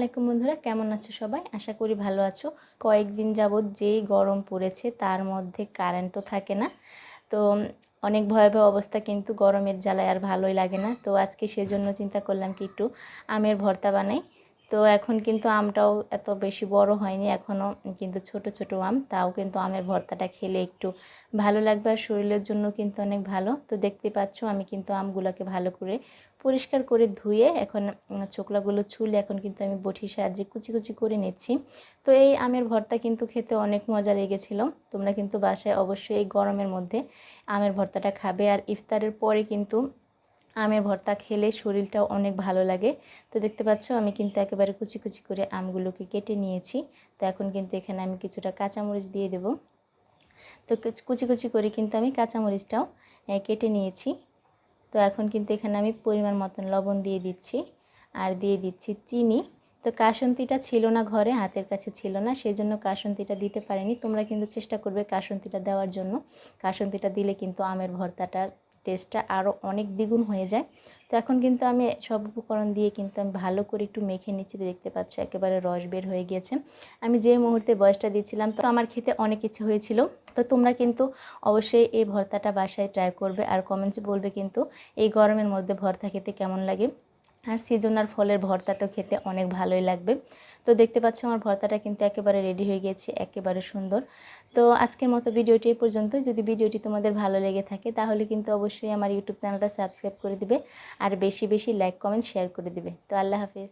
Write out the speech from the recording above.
আলাইকুম বন্ধুরা, কেমন আছো সবাই? আশা করি ভালো আছো। কয়েকদিন যাবৎ যেই গরম পড়েছে তার মধ্যে কারেন্টও থাকে না। তো অনেক ভয়াবহ অবস্থা, কিন্তু গরমের জ্বালায় আর ভালোই লাগে না। তো আজকে সেজন্য চিন্তা করলাম কি একটু আমের ভর্তা বানাই। তো এখন কিন্তু আমটাও এত বেশি বড় হয়নি, এখনও কিন্তু ছোট ছোট আম, তাও কিন্তু আমের ভর্তাটা খেলে একটু ভালো লাগবে আর শরীরের জন্য কিন্তু অনেক ভালো। তো দেখতে পাচ্ছ আমি কিন্তু আমগুলোকে ভালো করে পরিষ্কার করে ধুয়ে এখন চোকলাগুলো ছুলে এখন কিন্তু আমি বটির সাহায্যে কুচি কুচি করে নিচ্ছি। তো এই আমের ভর্তা কিন্তু খেতে অনেক মজা লেগেছিল। তোমরা কিন্তু বাসায় অবশ্যই এই গরমের মধ্যে আমের ভর্তাটা খাবে, আর ইফতারের পরে কিন্তু আমের ভর্তা খেলে শরীরটাও অনেক ভালো লাগে। তো দেখতে পাচ্ছ আমি কিন্তু একেবারে কুচি কুচি করে আমগুলোকে কেটে নিয়েছি। তো এখন কিন্তু এখানে আমি কিছুটা কাঁচামরিচ দিয়ে দেব। তো কুচি কুচি করে কিন্তু আমি কাঁচামরিচটাও কেটে নিয়েছি। তো এখন কিন্তু এখানে আমি পরিমাণ মতন লবণ দিয়ে দিচ্ছি আর দিয়ে দিচ্ছি চিনি। তো কাসুন্দিটা ছিল না ঘরে, হাতের কাছে ছিল না, সেজন্য কাসুন্দিটা দিতে পারিনি। তোমরা কিন্তু চেষ্টা করবে কাসুন্দিটা দেওয়ার জন্য। কাসুন্দিটা দিলে কিন্তু আমের ভর্তাটা টেস্টটা আরও অনেক দ্বিগুণ হয়ে যায়। তো এখন কিন্তু আমি সব উপকরণ দিয়ে কিন্তু আমি ভালো করে একটু মেখে নিচ্ছি। দেখতে পাচ্ছ একেবারে রস বের হয়ে গিয়েছে। আমি যে মুহূর্তে বয়সটা দিয়েছিলাম তো আমার খেতে অনেক ইচ্ছে হয়েছিল। তো তোমরা কিন্তু অবশ্যই এই ভর্তাটা বাসায় ট্রাই করবে আর কমেন্টসে বলবে কিন্তু এই গরমের মধ্যে ভর্তা খেতে কেমন লাগে। আর সিজনাল ফলের ভর্তা তো খেতে অনেক ভালোই লাগবে। তো দেখতে পাচ্ছ আমার ভর্তাটা কিন্তু একেবারে রেডি হয়ে গেছে, একেবারে সুন্দর। তো আজকের মতো ভিডিওটি এই পর্যন্ত। যদি ভিডিওটি তোমাদের ভালো লেগে থাকে তাহলে কিন্তু অবশ্যই আমার ইউটিউব চ্যানেলটা সাবস্ক্রাইব করে দিবে আর বেশি বেশি লাইক কমেন্ট শেয়ার করে দিবে। তো আল্লাহ হাফেজ।